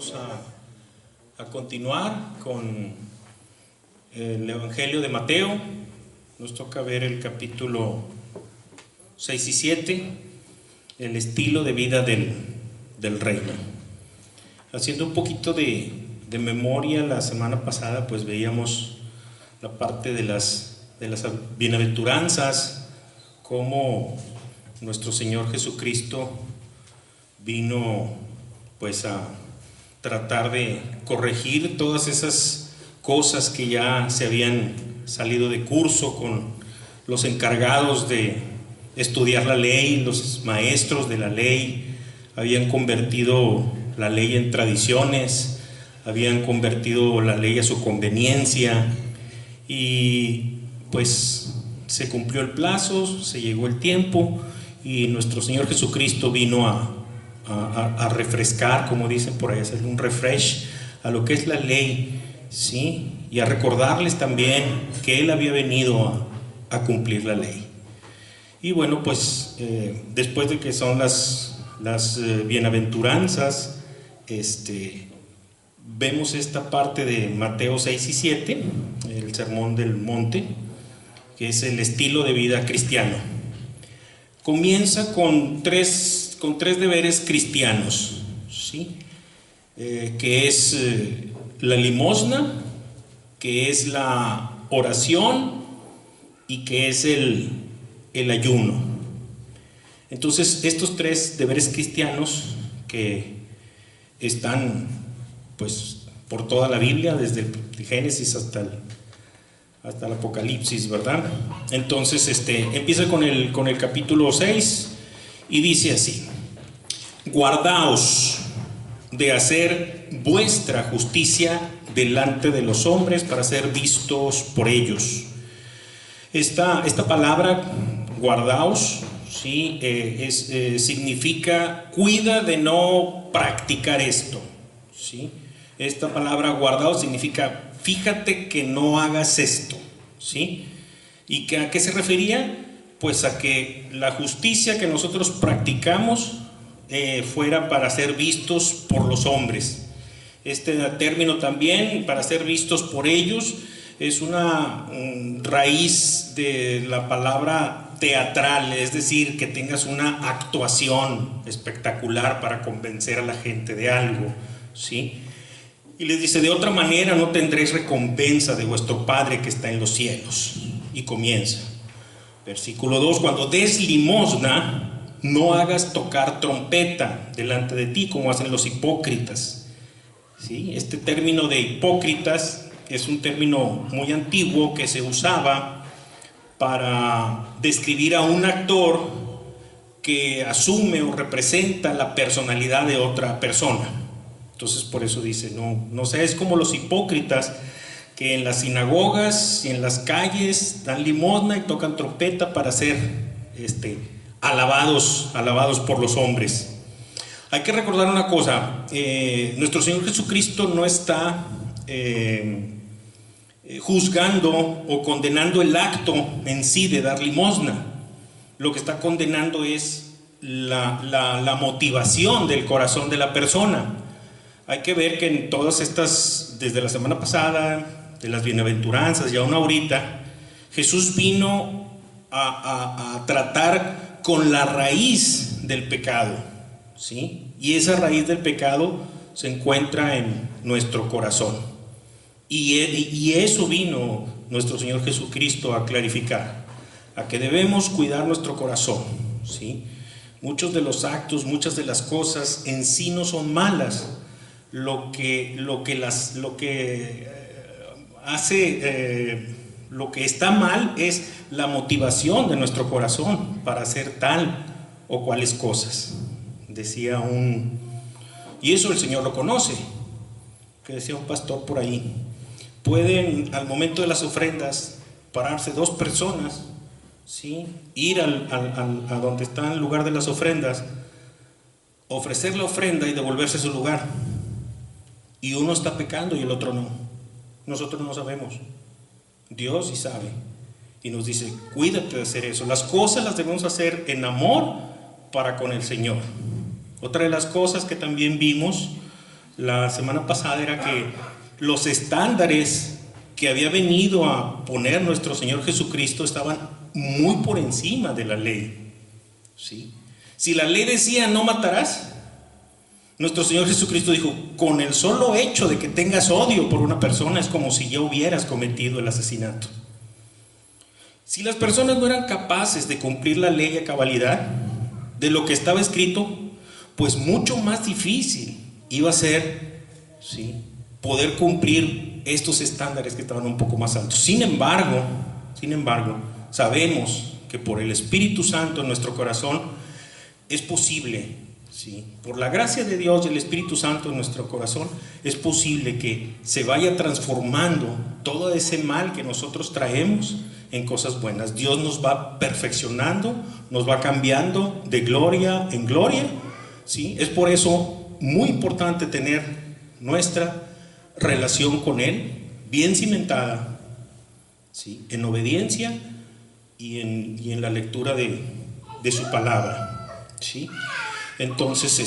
Vamos a continuar con el Evangelio de Mateo. Nos toca ver el capítulo 6 y 7, el estilo de vida del reino. Haciendo un poquito de memoria, la semana pasada pues veíamos la parte de las bienaventuranzas, cómo nuestro Señor Jesucristo vino pues a tratar de corregir todas esas cosas que ya se habían salido de curso con los encargados de estudiar la ley. Los maestros de la ley habían convertido la ley en tradiciones, habían convertido la ley a su conveniencia, y pues se cumplió el plazo, se llegó el tiempo, y nuestro Señor Jesucristo vino a refrescar, como dicen por ahí, hacerle un refresh a lo que es la ley, ¿sí? Y a recordarles también que Él había venido a cumplir la ley. Y bueno, pues después de que son las bienaventuranzas, vemos esta parte de Mateo 6 y 7, el Sermón del Monte, que es el estilo de vida cristiano. Comienza con tres deberes cristianos, ¿sí? Que es la limosna, que es la oración y que es el ayuno. Entonces, estos tres deberes cristianos que están pues por toda la Biblia, desde el Génesis hasta el Apocalipsis, ¿verdad? Entonces, empieza con el capítulo 6 y dice así: guardaos de hacer vuestra justicia delante de los hombres para ser vistos por ellos. Esta palabra, guardaos, ¿sí? Significa cuida de no practicar esto, ¿sí? Esta palabra guardaos significa fíjate que no hagas esto, ¿sí? ¿Y a qué se refería? Pues a que la justicia que nosotros practicamos fuera para ser vistos por los hombres. Este término también, para ser vistos por ellos, es una raíz de la palabra teatral, es decir, que tengas una actuación espectacular para convencer a la gente de algo, ¿sí? Y les dice: de otra manera no tendréis recompensa de vuestro Padre que está en los cielos. Y comienza, versículo 2: cuando des limosna, no hagas tocar trompeta delante de ti como hacen los hipócritas, ¿sí? Este término de hipócritas es un término muy antiguo que se usaba para describir a un actor que asume o representa la personalidad de otra persona. Entonces por eso dice, no seas como los hipócritas que en las sinagogas y en las calles dan limosna y tocan trompeta para ser alabados por los hombres. Hay que recordar una cosa: nuestro Señor Jesucristo no está juzgando o condenando el acto en sí de dar limosna. Lo que está condenando es la motivación del corazón de la persona. Hay que ver que en todas estas, desde la semana pasada, de las bienaventuranzas y aún ahorita, Jesús vino a tratar con la raíz del pecado, ¿sí? Y esa raíz del pecado se encuentra en nuestro corazón. Y eso vino nuestro Señor Jesucristo a clarificar, a que debemos cuidar nuestro corazón, ¿sí? Muchos de los actos, muchas de las cosas en sí no son malas. Lo que está mal es la motivación de nuestro corazón para hacer tal o cuales cosas. Decía y eso el Señor lo conoce, que decía un pastor por ahí: pueden al momento de las ofrendas pararse dos personas, ¿sí? Ir a donde está el lugar de las ofrendas, ofrecer la ofrenda y devolverse a su lugar. Y uno está pecando y el otro no. Nosotros no sabemos. Dios sí sabe. Y nos dice: cuídate de hacer eso. Las cosas las debemos hacer en amor para con el Señor. Otra de las cosas que también vimos la semana pasada era que los estándares que había venido a poner nuestro Señor Jesucristo estaban muy por encima de la ley, ¿sí? Si la ley decía no matarás, nuestro Señor Jesucristo dijo, con el solo hecho de que tengas odio por una persona es como si ya hubieras cometido el asesinato. Si las personas no eran capaces de cumplir la ley a cabalidad de lo que estaba escrito, pues mucho más difícil iba a ser, ¿sí?, poder cumplir estos estándares que estaban un poco más altos. Sin embargo, sabemos que por el Espíritu Santo en nuestro corazón es posible, ¿sí?, por la gracia de Dios y el Espíritu Santo en nuestro corazón, es posible que se vaya transformando todo ese mal que nosotros traemos en cosas buenas. Dios nos va perfeccionando, nos va cambiando de gloria en gloria, ¿sí? Es por eso muy importante tener nuestra relación con Él bien cimentada, ¿sí?, en obediencia y en la lectura de su palabra, ¿sí? Entonces,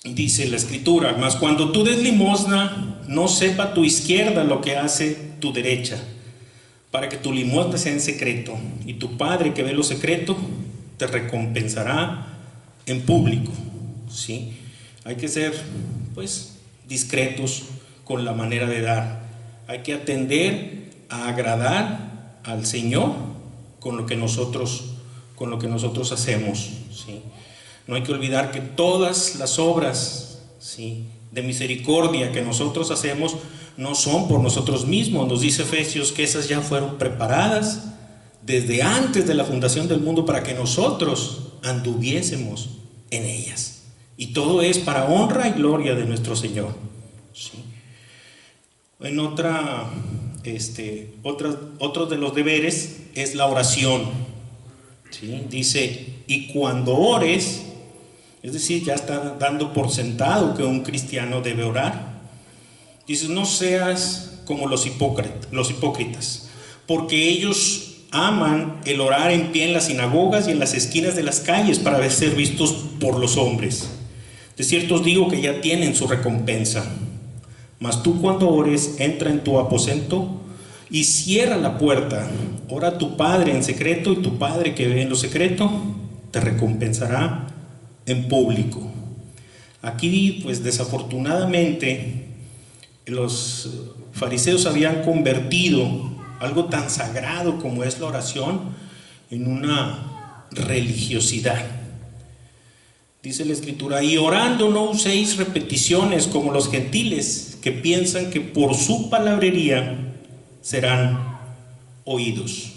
dice la Escritura, mas cuando tú des limosna, no sepa tu izquierda lo que hace tu derecha, para que tu limosna sea en secreto, y tu Padre que ve lo secreto te recompensará en público, ¿sí? Hay que ser, pues, discretos con la manera de dar. Hay que atender a agradar al Señor con lo que nosotros hacemos, ¿sí? No hay que olvidar que todas las obras, ¿sí?, de misericordia que nosotros hacemos no son por nosotros mismos. Nos dice Efesios que esas ya fueron preparadas desde antes de la fundación del mundo para que nosotros anduviésemos en ellas. Y todo es para honra y gloria de nuestro Señor, ¿sí? En otro de los deberes es la oración, ¿sí? Dice, y cuando ores, es decir, ya está dando por sentado que un cristiano debe orar. Dice, no seas como los hipócritas, porque ellos aman el orar en pie en las sinagogas y en las esquinas de las calles para ser vistos por los hombres. De cierto os digo que ya tienen su recompensa. Mas tú cuando ores, entra en tu aposento y cierra la puerta. Ora a tu Padre en secreto, y tu Padre que ve en lo secreto te recompensará en público. Aquí, pues desafortunadamente, los fariseos habían convertido algo tan sagrado como es la oración en una religiosidad. Dice la Escritura, y orando no uséis repeticiones como los gentiles, que piensan que por su palabrería serán oídos.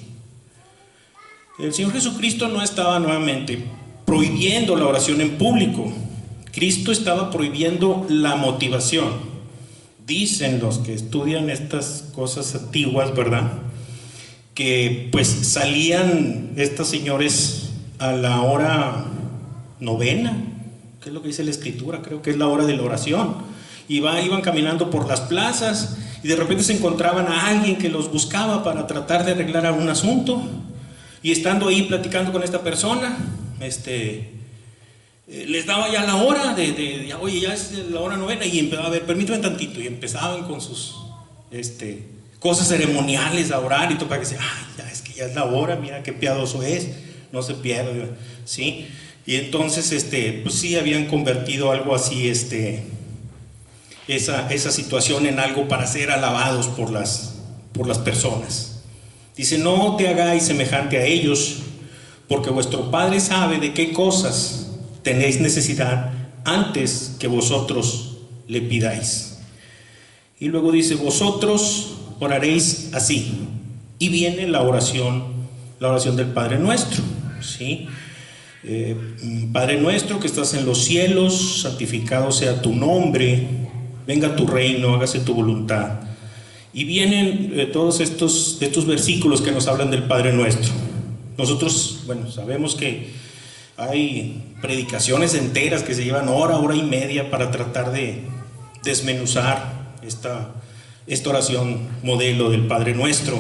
El Señor Jesucristo no estaba nuevamente prohibiendo la oración en público. Cristo estaba prohibiendo la motivación. Dicen los que estudian estas cosas antiguas, ¿verdad?, que pues salían estos señores a la hora novena, que es lo que dice la Escritura, creo que es la hora de la oración. Iban caminando por las plazas y de repente se encontraban a alguien que los buscaba para tratar de arreglar algún asunto, y estando ahí platicando con esta persona, les daba ya la hora de oye, ya es la hora novena, y a ver, permítame tantito, y empezaban con sus cosas ceremoniales a orar y todo, para que sea, ay, ya es que ya es la hora, mira qué piadoso es, no se pierde, ¿sí? Y entonces, pues sí, habían convertido algo así, esa situación en algo para ser alabados por las personas. Dice, no te hagáis semejante a ellos, porque vuestro Padre sabe de qué cosas tenéis necesidad antes que vosotros le pidáis. Y luego dice, vosotros oraréis así. Y viene la oración del Padre Nuestro, ¿sí? Padre nuestro que estás en los cielos, santificado sea tu nombre, venga tu reino, hágase tu voluntad. Y vienen todos estos versículos que nos hablan del Padre Nuestro. Nosotros, bueno, sabemos que hay predicaciones enteras que se llevan hora y media para tratar de desmenuzar esta oración modelo del Padre Nuestro,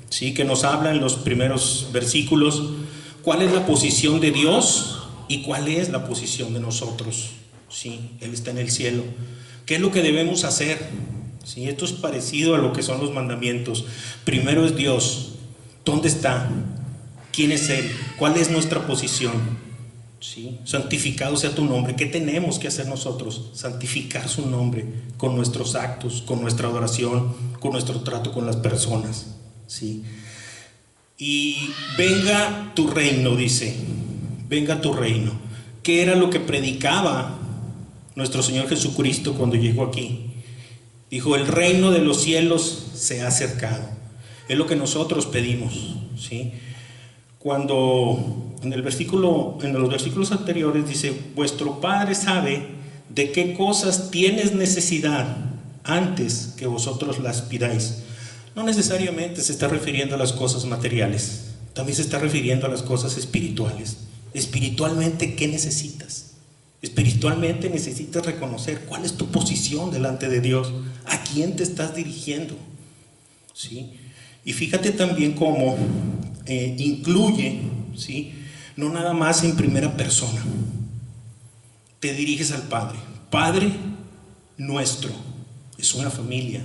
¿sí? Que nos habla en los primeros versículos cuál es la posición de Dios y cuál es la posición de nosotros, Sí, Él está en el cielo. ¿Qué es lo que debemos hacer? Sí, esto es parecido a lo que son los mandamientos. Primero es Dios. ¿Dónde está? ¿Quién es Él? ¿Cuál es nuestra posición? ¿Sí? Santificado sea tu nombre. ¿Qué tenemos que hacer nosotros? Santificar su nombre con nuestros actos, con nuestra adoración, con nuestro trato con las personas. ¿Sí? Y venga tu reino, dice. Venga tu reino. ¿Qué era lo que predicaba nuestro Señor Jesucristo cuando llegó aquí? Dijo, el reino de los cielos se ha acercado. Es lo que nosotros pedimos, ¿sí? Cuando en los versículos anteriores dice, vuestro Padre sabe de qué cosas tienes necesidad antes que vosotros las pidáis. No necesariamente se está refiriendo a las cosas materiales, también se está refiriendo a las cosas espirituales. Espiritualmente, ¿qué necesitas? Espiritualmente necesitas reconocer cuál es tu posición delante de Dios, a quién te estás dirigiendo, ¿sí? Y fíjate también cómo incluye, ¿sí? No nada más en primera persona. Te diriges al Padre. Padre nuestro. Es una familia.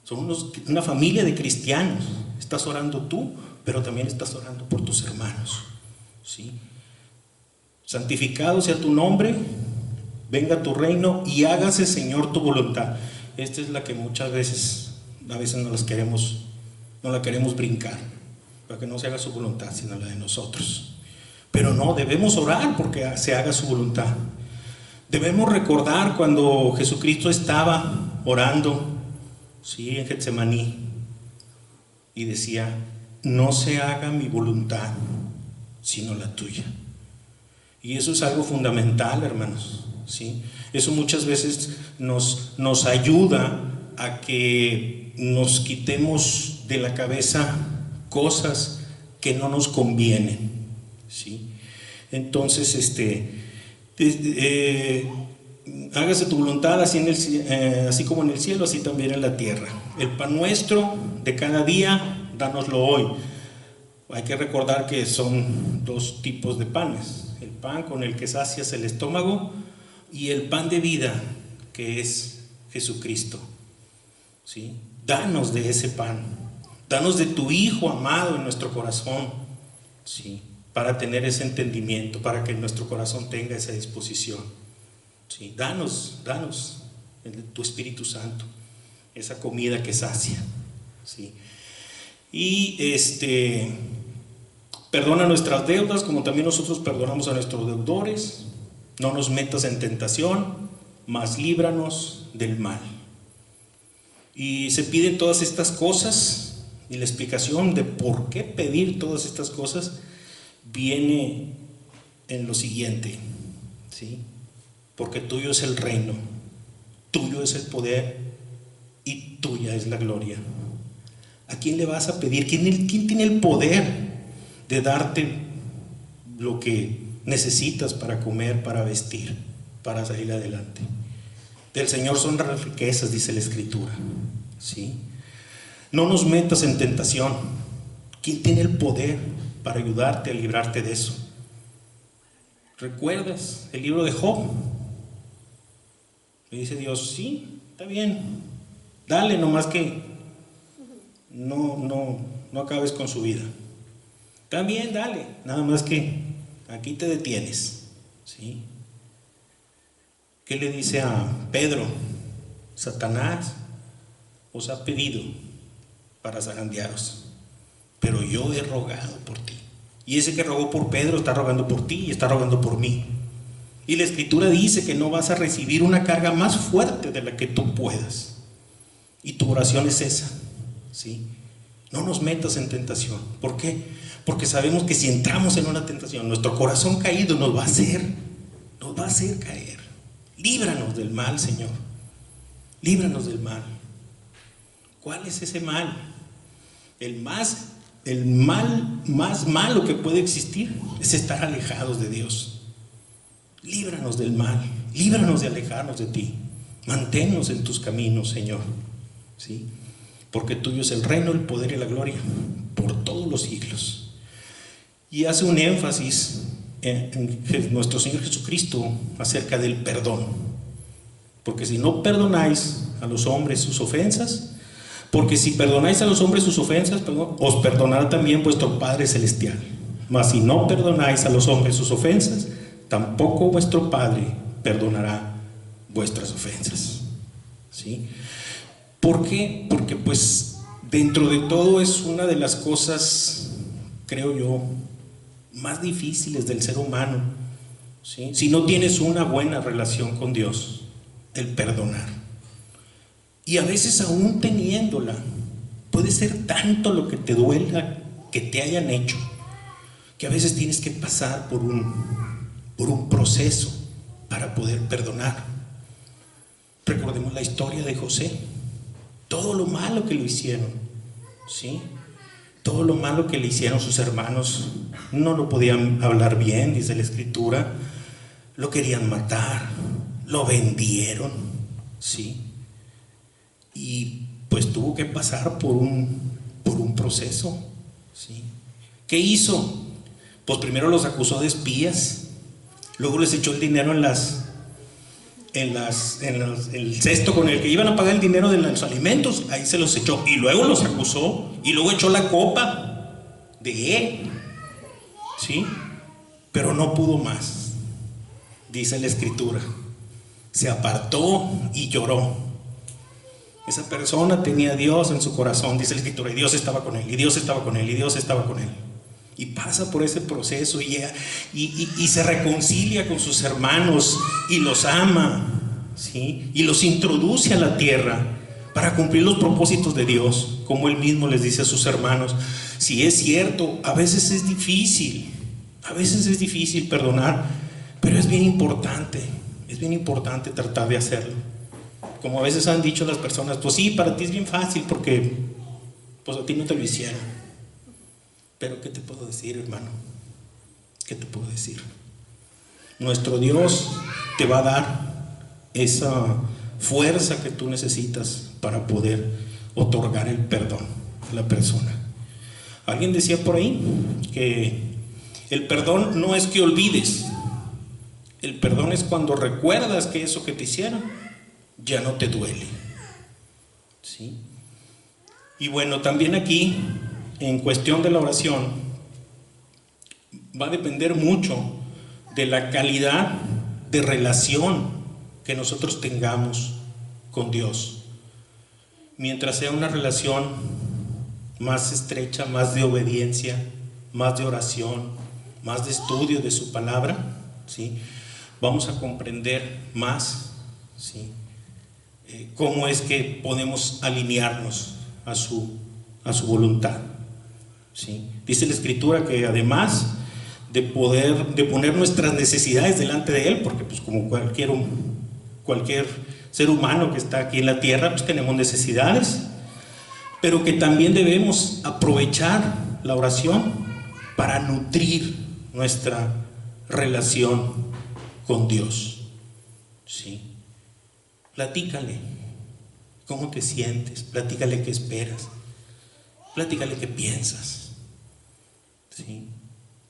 Somos una familia de cristianos. Estás orando tú, pero también estás orando por tus hermanos, ¿sí? Santificado sea tu nombre, venga tu reino y hágase, Señor, tu voluntad. Esta es la que muchas veces, a veces no la queremos brincar, para que no se haga su voluntad, sino la de nosotros. Pero no, debemos orar porque se haga su voluntad. Debemos recordar cuando Jesucristo estaba orando, ¿sí?, en Getsemaní, y decía, no se haga mi voluntad, sino la tuya. Y eso es algo fundamental, hermanos, ¿sí? Eso muchas veces nos ayuda a que nos quitemos de la cabeza cosas que no nos convienen, ¿sí? Entonces, hágase tu voluntad así como en el cielo, así también en la tierra. El pan nuestro de cada día, dánoslo hoy. Hay que recordar que son dos tipos de panes: el pan con el que sacias el estómago y el pan de vida, que es Jesucristo, ¿sí? Danos de ese pan, danos de tu Hijo amado en nuestro corazón, ¿sí?, para tener ese entendimiento, para que nuestro corazón tenga esa disposición, ¿sí? Danos tu Espíritu Santo, esa comida que sacia, ¿sí? Y perdona nuestras deudas como también nosotros perdonamos a nuestros deudores. No nos metas en tentación, mas líbranos del mal. Y se piden todas estas cosas, y la explicación de por qué pedir todas estas cosas viene en lo siguiente, ¿sí? Porque tuyo es el reino, tuyo es el poder y tuya es la gloria. ¿A quién le vas a pedir? ¿Quién tiene el poder de darte lo que necesitas para comer, para vestir, para salir adelante? Del Señor son las riquezas, dice la Escritura, ¿sí? No nos metas en tentación. ¿Quién tiene el poder para ayudarte a librarte de eso? ¿Recuerdas el libro de Job? Le dice Dios, sí, está bien, dale, nomás que no acabes con su vida. También dale, nada más que aquí te detienes, ¿sí? ¿Qué le dice a Pedro? Satanás os ha pedido para zarandearos, pero yo he rogado por ti. Y ese que rogó por Pedro está rogando por ti y está rogando por mí. Y la Escritura dice que no vas a recibir una carga más fuerte de la que tú puedas. Y tu oración es esa, ¿sí? No nos metas en tentación. ¿Por qué? Porque sabemos que si entramos en una tentación, nuestro corazón caído nos va a hacer caer. Líbranos del mal, Señor. Líbranos del mal. ¿Cuál es ese mal? El mal más malo que puede existir es estar alejados de Dios. Líbranos del mal, líbranos de alejarnos de ti. Manténnos en tus caminos, Señor, ¿sí? Porque tuyo es el reino, el poder y la gloria por todos los siglos. Y hace un énfasis en nuestro Señor Jesucristo acerca del perdón. Porque si no perdonáis a los hombres sus ofensas, porque si perdonáis a los hombres sus ofensas, os perdonará también vuestro Padre Celestial. Mas si no perdonáis a los hombres sus ofensas, tampoco vuestro Padre perdonará vuestras ofensas. ¿Sí? ¿Por qué? Porque pues dentro de todo es una de las cosas, creo yo, más difíciles del ser humano, ¿sí? Si no tienes una buena relación con Dios, el perdonar. Y a veces aún teniéndola, puede ser tanto lo que te duela que te hayan hecho, que a veces tienes que pasar por un proceso para poder perdonar. Recordemos la historia de José, todo lo malo que le hicieron, ¿sí? Todo lo malo que le hicieron sus hermanos, no lo podían hablar bien, dice la Escritura, lo querían matar, lo vendieron, ¿sí? Y pues tuvo que pasar por un proceso, ¿sí? ¿Qué hizo? Pues primero los acusó de espías, luego les echó el dinero en el cesto con el que iban a pagar el dinero de los alimentos, ahí se los echó, y luego los acusó, y luego echó la copa de él, ¿sí? Pero no pudo más, dice la Escritura, se apartó y lloró. Esa persona tenía a Dios en su corazón, dice la Escritura, y Dios estaba con él, y Dios estaba con él, y Dios estaba con él. Y pasa por ese proceso y se reconcilia con sus hermanos y los ama, ¿sí? Y los introduce a la tierra para cumplir los propósitos de Dios, como él mismo les dice a sus hermanos. Si es cierto, a veces es difícil perdonar, pero es bien importante tratar de hacerlo. Como a veces han dicho las personas, pues sí, para ti es bien fácil porque pues a ti no te lo hicieron. Pero ¿qué te puedo decir, hermano? ¿Qué te puedo decir? Nuestro Dios te va a dar esa fuerza que tú necesitas para poder otorgar el perdón a la persona. Alguien decía por ahí que el perdón no es que olvides, el perdón es cuando recuerdas que eso que te hicieron ya no te duele, ¿sí? Y bueno, también aquí, en cuestión de la oración, va a depender mucho de la calidad de relación que nosotros tengamos con Dios. Mientras sea una relación más estrecha, más de obediencia, más de oración, más de estudio de su palabra, ¿sí? Vamos a comprender más, ¿sí? Cómo es que podemos alinearnos a su voluntad, ¿sí? Dice la Escritura que además de poner nuestras necesidades delante de Él, porque pues como cualquier ser humano que está aquí en la tierra, pues tenemos necesidades, pero que también debemos aprovechar la oración para nutrir nuestra relación con Dios, ¿sí? Platícale cómo te sientes, platícale qué esperas, platícale qué piensas, ¿sí?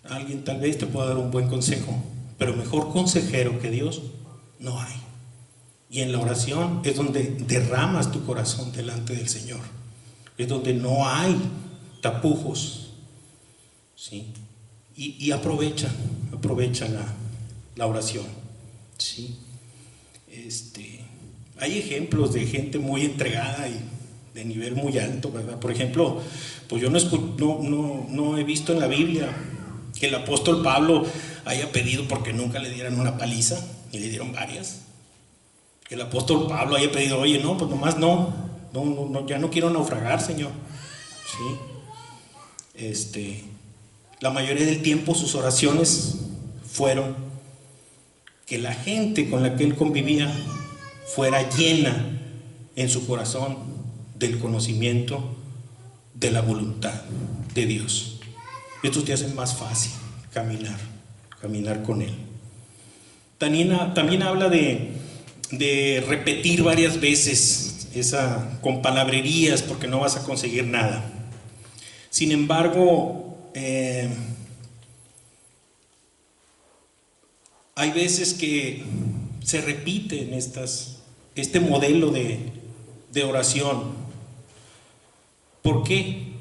Alguien tal vez te pueda dar un buen consejo, pero mejor consejero que Dios no hay. Y en la oración es donde derramas tu corazón delante del Señor, es donde no hay tapujos, ¿sí? Y aprovecha la oración, ¿sí? Hay ejemplos de gente muy entregada y de nivel muy alto, ¿verdad? Por ejemplo, pues yo no he visto en la Biblia que el apóstol Pablo haya pedido porque nunca le dieran una paliza, y le dieron varias. Que el apóstol Pablo haya pedido, oye, no, pues nomás no, ya no quiero naufragar, Señor, ¿sí? La mayoría del tiempo sus oraciones fueron que la gente con la que él convivía fuera llena en su corazón del conocimiento de la voluntad de Dios. Esto te hace más fácil caminar con Él. También habla de repetir varias veces con palabrerías, porque no vas a conseguir nada. Sin embargo, hay veces que se repiten este modelo de oración. ¿Por qué?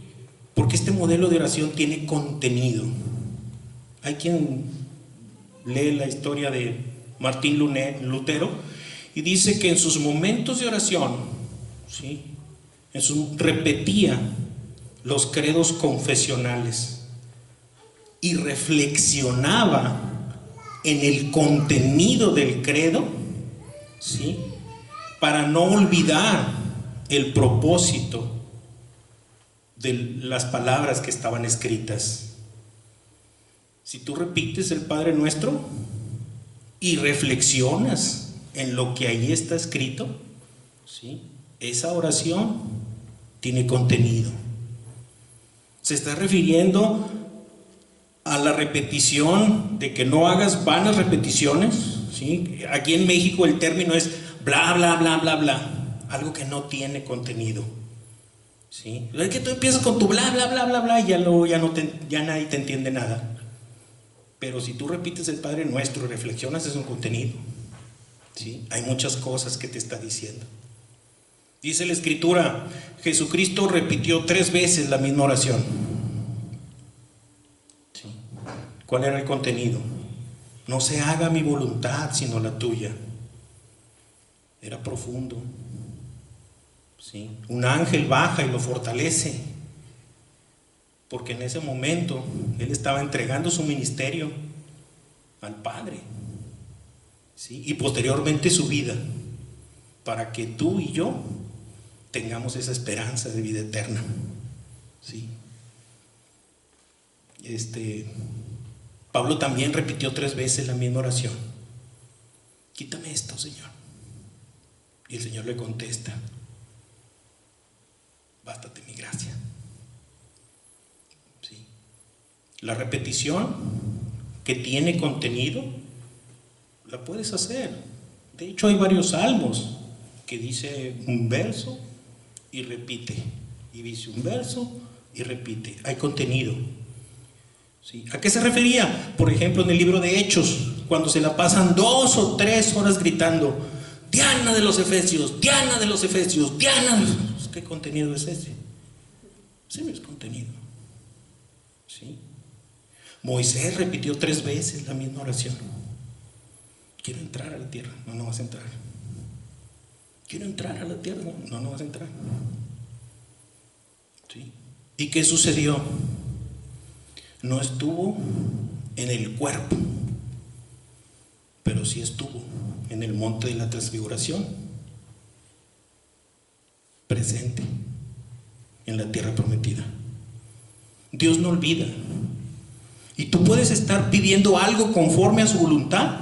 Porque este modelo de oración tiene contenido. Hay quien lee la historia de Martín Lutero y dice que en sus momentos de oración, ¿sí?, repetía los credos confesionales y reflexionaba en el contenido del credo, ¿sí?, para no olvidar el propósito de las palabras que estaban escritas. Si tú repites el Padre Nuestro y reflexionas en lo que ahí está escrito, ¿sí?, esa oración tiene contenido. Se está refiriendo a la repetición, de que no hagas vanas repeticiones, ¿sí? Aquí en México el término es bla, bla, bla, bla, bla, algo que no tiene contenido, ¿sí? Es que tú empiezas con tu bla, bla, bla, bla, bla, y ya nadie te entiende nada. Pero si tú repites el Padre Nuestro y reflexionas, es un contenido, ¿sí? Hay muchas cosas que te está diciendo. Dice la Escritura, Jesucristo repitió 3 veces la misma oración. ¿Sí? ¿Cuál era el contenido? No se haga mi voluntad, sino la tuya. Era profundo, ¿sí? Un ángel baja y lo fortalece, porque en ese momento él estaba entregando su ministerio al Padre, ¿sí?, y posteriormente su vida, para que tú y yo tengamos esa esperanza de vida eterna, ¿sí? Pablo también repitió 3 veces la misma oración: quítame esto, Señor. Y el Señor le contesta: bástate mi gracia. ¿Sí? La repetición que tiene contenido la puedes hacer. De hecho, hay varios salmos que dice un verso y repite, y dice un verso y repite. Hay contenido, ¿sí? ¿A qué se refería? Por ejemplo, en el libro de Hechos, cuando se la pasan 2 o 3 horas gritando: Diana de los Efesios, Diana de los Efesios, Diana. ¿Qué contenido es ese? Ese no es contenido, ¿sí? Moisés repitió 3 veces la misma oración: quiero entrar a la tierra. No, no vas a entrar. Quiero entrar a la tierra. No, no vas a entrar. ¿Sí? ¿Y qué sucedió? No estuvo en el cuerpo, pero sí estuvo en el monte de la transfiguración, presente en la tierra prometida. Dios no olvida. Y tú puedes estar pidiendo algo conforme a su voluntad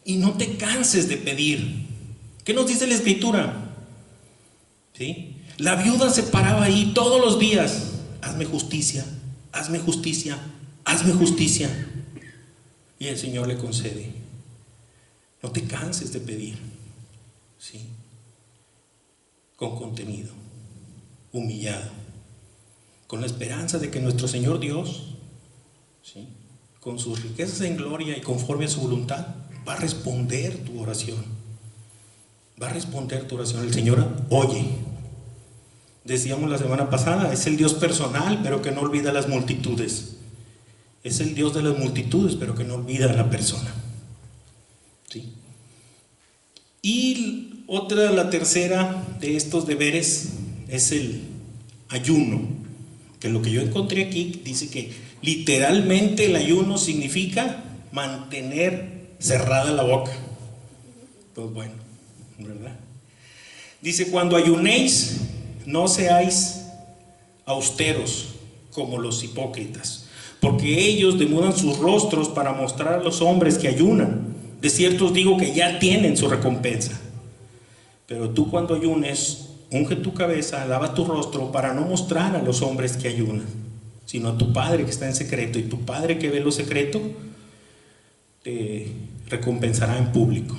y no te canses de pedir. ¿Qué nos dice la Escritura? ¿Sí? La viuda se paraba ahí todos los días: hazme justicia, hazme justicia, hazme justicia. Y el Señor le concede. No te canses de pedir, ¿sí?, con contenido, humillado, con la esperanza de que nuestro Señor Dios, ¿sí?, con sus riquezas en gloria y conforme a su voluntad, va a responder tu oración. Va a responder tu oración. El Señor oye. Decíamos la semana pasada, es el Dios personal, pero que no olvida las multitudes. Es el Dios de las multitudes, pero que no olvida a la persona, ¿sí? Y la tercera de estos deberes es el ayuno, que lo que yo encontré aquí dice que literalmente el ayuno significa mantener cerrada la boca. Pues bueno, ¿verdad? Dice: cuando ayunéis, no seáis austeros como los hipócritas, porque ellos demudan sus rostros para mostrar a los hombres que ayunan. De cierto os digo que ya tienen su recompensa. Pero tú, cuando ayunes, unge tu cabeza, lava tu rostro, para no mostrar a los hombres que ayunan, sino a tu Padre que está en secreto, y tu Padre que ve lo secreto te recompensará en público.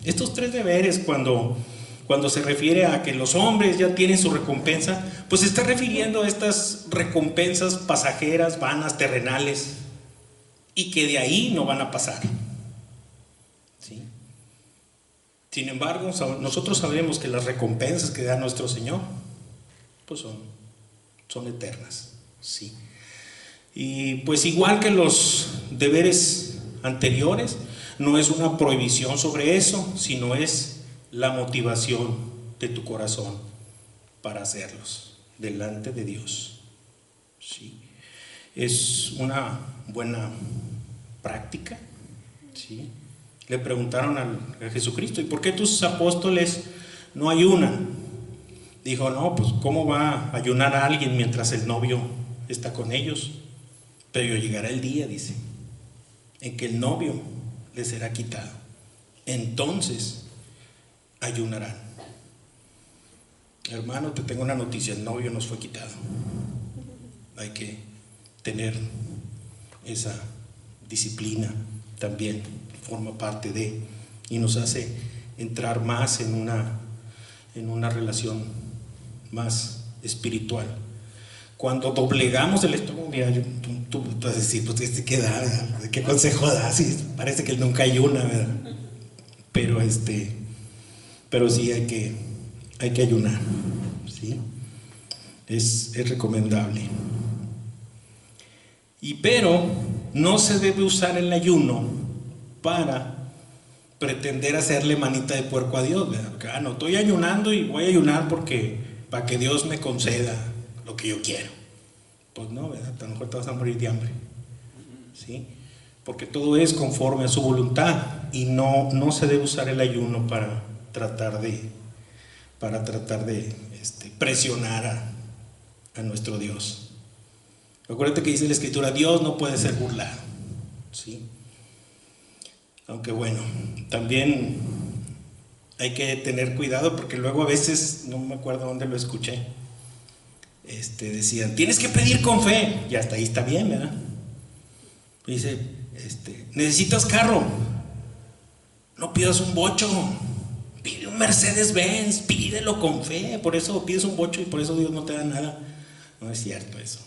Estos 3 deberes, cuando se refiere a que los hombres ya tienen su recompensa, pues se está refiriendo a estas recompensas pasajeras, vanas, terrenales, y que de ahí no van a pasar, ¿sí? Sin embargo, nosotros sabemos que las recompensas que da nuestro Señor, pues son eternas, ¿sí? Y pues igual que los deberes anteriores, no es una prohibición sobre eso, sino es la motivación de tu corazón para hacerlos delante de Dios, ¿sí? Es una buena práctica, ¿sí? Le preguntaron a Jesucristo: ¿y por qué tus apóstoles no ayunan? Dijo: no, pues ¿cómo va a ayunar a alguien mientras el novio está con ellos? Pero llegará el día, dice, en que el novio les será quitado. Entonces ayunarán. Hermano, te tengo una noticia: el novio nos fue quitado. Hay que tener esa disciplina también, forma parte de, y nos hace entrar más en una relación más espiritual. Cuando doblegamos el estómago, mira, tú vas a decir: pues ¿qué da? ¿Qué consejo da? Sí, parece que él nunca ayuna, ¿verdad? Pero sí hay que ayunar, ¿sí? Es recomendable. Pero no se debe usar el ayuno para pretender hacerle manita de puerco a Dios, ¿verdad? No, estoy ayunando y voy a ayunar para que Dios me conceda lo que yo quiero. Pues no, ¿verdad? A lo mejor te vas a morir de hambre, ¿sí? Porque todo es conforme a su voluntad, y no se debe usar el ayuno para tratar de presionar a nuestro Dios. Acuérdate que dice la Escritura: Dios no puede ser burlado, ¿sí? Aunque bueno, también hay que tener cuidado, porque luego a veces, no me acuerdo dónde lo escuché, decían: tienes que pedir con fe, y hasta ahí está bien, ¿verdad? Dice, necesitas carro, no pidas un bocho, pide un Mercedes-Benz, pídelo con fe. Por eso pides un bocho y por eso Dios no te da nada. No es cierto eso,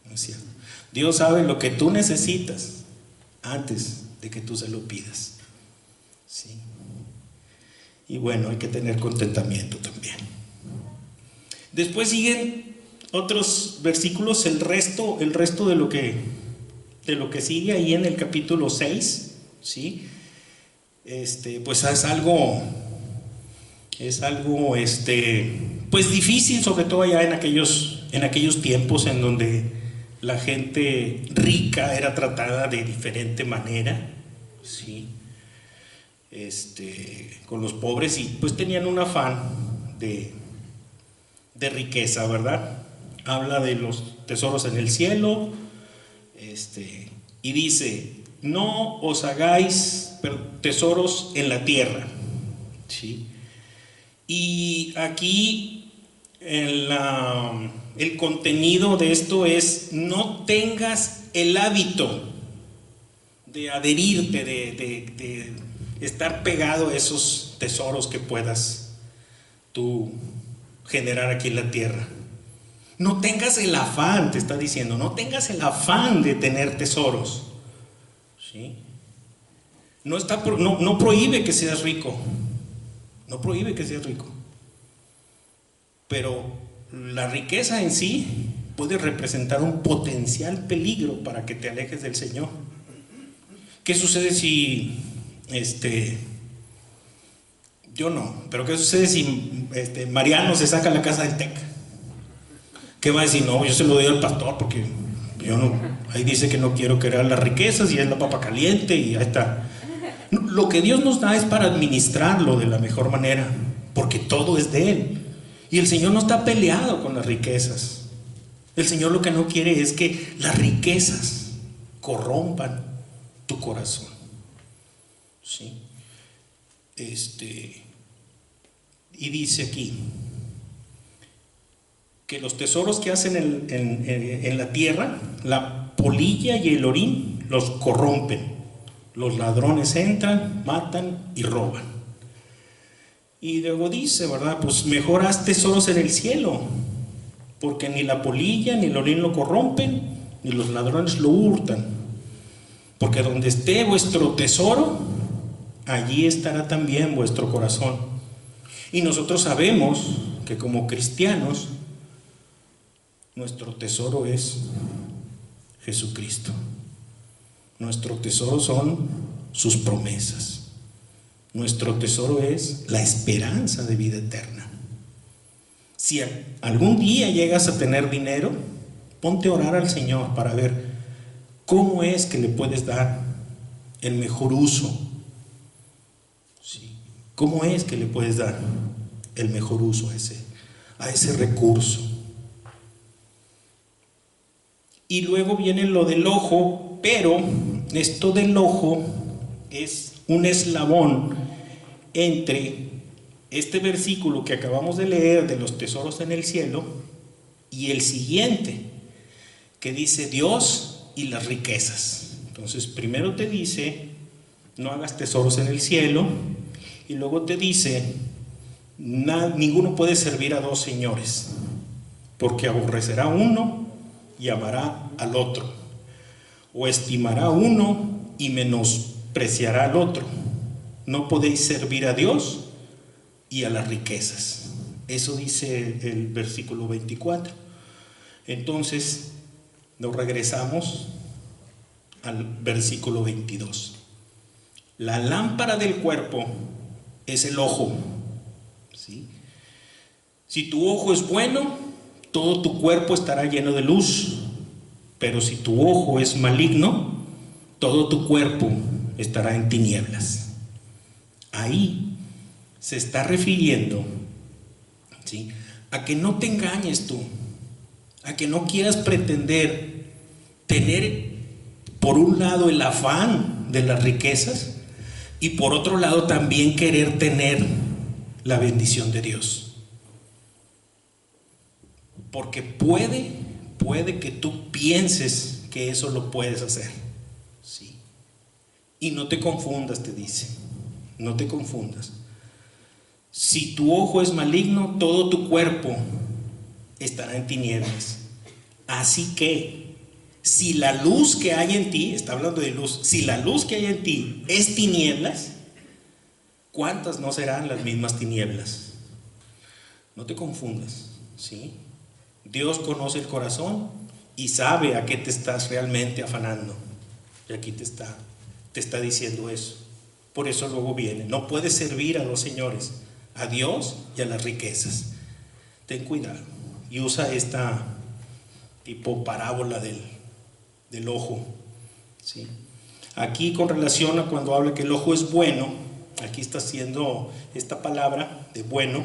no es cierto. Dios sabe lo que tú necesitas antes de que tú se lo pidas, ¿sí? Y bueno, hay que tener contentamiento también. Después siguen otros versículos, el resto de lo que sigue ahí en el capítulo 6, ¿sí? Pues es algo pues difícil, sobre todo allá en aquellos tiempos en donde la gente rica era tratada de diferente manera, ¿sí? Con los pobres, y pues tenían un afán de riqueza, ¿verdad? Habla de los tesoros en el cielo, y dice: no os hagáis tesoros en la tierra, ¿sí? Y aquí el contenido de esto es: no tengas el hábito de adherirte, de estar pegado a esos tesoros que puedas tú generar aquí en la tierra. No tengas el afán, te está diciendo, no tengas el afán de tener tesoros, ¿sí? No prohíbe que seas rico, no prohíbe que seas rico, pero la riqueza en sí puede representar un potencial peligro para que te alejes del Señor. ¿Qué sucede si yo no, pero qué sucede si Mariano se saca la casa del TEC? ¿Qué va a decir? No, yo se lo doy al pastor porque yo no, ahí dice que no quiero crear las riquezas y es la papa caliente y ahí está. Lo que Dios nos da es para administrarlo de la mejor manera, porque todo es de Él. Y el Señor no está peleado con las riquezas. El Señor lo que no quiere es que las riquezas corrompan tu corazón, ¿sí? Y dice aquí que los tesoros que hacen en la tierra, la polilla y el orín los corrompen. Los ladrones entran, matan y roban. Y luego dice, ¿verdad? Pues mejor haz tesoros en el cielo, porque ni la polilla ni el orín lo corrompen, ni los ladrones lo hurtan. Porque donde esté vuestro tesoro, allí estará también vuestro corazón. Y nosotros sabemos que como cristianos, nuestro tesoro es Jesucristo. Nuestro tesoro son sus promesas. Nuestro tesoro es la esperanza de vida eterna. Si algún día llegas a tener dinero, ponte a orar al Señor para ver cómo es que le puedes dar el mejor uso. ¿Sí? ¿Cómo es que le puedes dar el mejor uso a ese recurso? Y luego viene lo del ojo, pero esto del ojo es un eslabón entre este versículo que acabamos de leer de los tesoros en el cielo y el siguiente, que dice Dios y las riquezas. Entonces primero te dice, no hagas tesoros en el cielo, y luego te dice, ninguno puede servir a dos señores, porque aborrecerá a uno y amará al otro, o estimará a uno y menospreciará al otro. No podéis servir a Dios y a las riquezas. Eso dice el versículo 24. Entonces nos regresamos al versículo 22. La lámpara del cuerpo es el ojo, ¿sí? Si tu ojo es bueno, todo tu cuerpo estará lleno de luz, pero si tu ojo es maligno, todo tu cuerpo estará en tinieblas. Ahí se está refiriendo, ¿sí?, a que no te engañes tú, a que no quieras pretender tener por un lado el afán de las riquezas y por otro lado también querer tener la bendición de Dios. Porque puede que tú pienses que eso lo puedes hacer, ¿sí? Y no te confundas, te dice, no te confundas. Si tu ojo es maligno, todo tu cuerpo estará en tinieblas. Así que, si la luz que hay en ti, está hablando de luz, si la luz que hay en ti es tinieblas, ¿cuántas no serán las mismas tinieblas? No te confundas, ¿sí? Dios conoce el corazón y sabe a qué te estás realmente afanando. Y aquí te está diciendo eso. Por eso luego viene, no puedes servir a dos señores, a Dios y a las riquezas. Ten cuidado y usa esta tipo parábola del ojo, ¿sí? Aquí con relación a cuando habla que el ojo es bueno, aquí está haciendo esta palabra de bueno,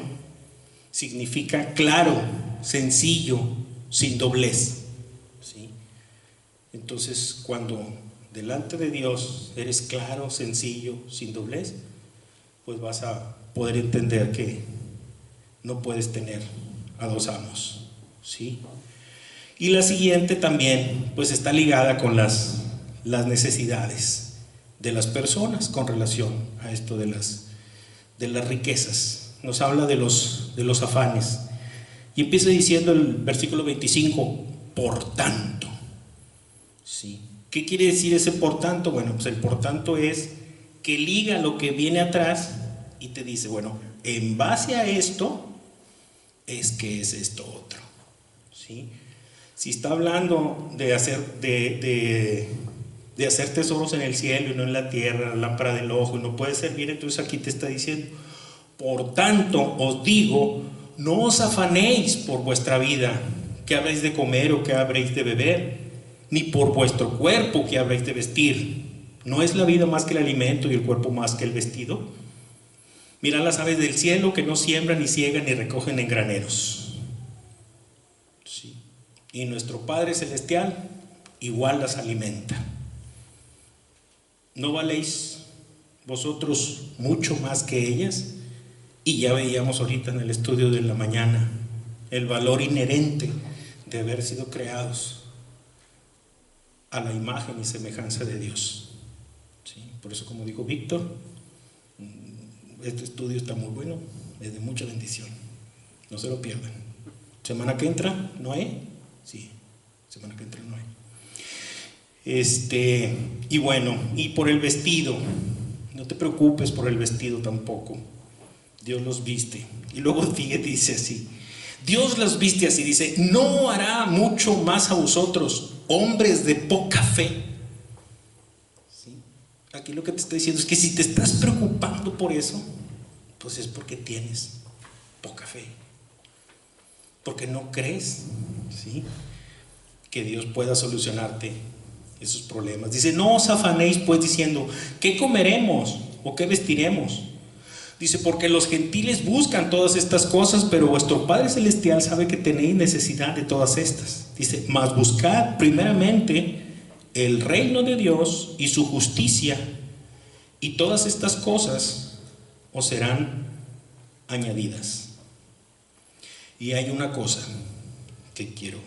significa claro, sencillo, sin doblez, ¿sí? Entonces cuando delante de Dios eres claro, sencillo, sin doblez, pues vas a poder entender que no puedes tener a dos amos, ¿sí? Y la siguiente también pues está ligada con las necesidades de las personas con relación a esto de las riquezas. Nos habla de los afanes y empieza diciendo el versículo 25, por tanto, ¿sí? ¿Qué quiere decir ese por tanto? Bueno, pues el por tanto es que liga lo que viene atrás y te dice, bueno, en base a esto es que es esto otro, ¿sí? Si está hablando de hacer tesoros en el cielo y no en la tierra, la lámpara del ojo, y no puede servir, entonces aquí te está diciendo, por tanto os digo, no os afanéis por vuestra vida, qué habréis de comer o qué habréis de beber, ni por vuestro cuerpo, qué habréis de vestir. ¿No es la vida más que el alimento y el cuerpo más que el vestido? Mirad las aves del cielo, que no siembran, ni ciegan, ni recogen en graneros, ¿sí? Y nuestro Padre Celestial igual las alimenta. ¿No valéis vosotros mucho más que ellas? Y ya veíamos ahorita en el estudio de la mañana el valor inherente de haber sido creados a la imagen y semejanza de Dios, ¿sí? Por eso, como dijo Víctor, este estudio está muy bueno, es de mucha bendición, no se lo pierdan. Semana que entra, ¿no hay? Sí, semana que entra no hay. Y bueno, y por el vestido, No te preocupes por el vestido tampoco. Dios los viste. Y luego dice así, Dios los viste así, dice, no hará mucho más a vosotros, hombres de poca fe. ¿Sí? Aquí lo que te está diciendo es que si te estás preocupando por eso, pues es porque tienes poca fe, porque no crees, ¿sí?, que Dios pueda solucionarte esos problemas. Dice, no os afanéis pues diciendo, ¿qué comeremos o qué vestiremos? Dice, porque los gentiles buscan todas estas cosas, pero vuestro Padre Celestial sabe que tenéis necesidad de todas estas. Dice, mas buscad primeramente el reino de Dios y su justicia, y todas estas cosas os serán añadidas. Y hay una cosa que quiero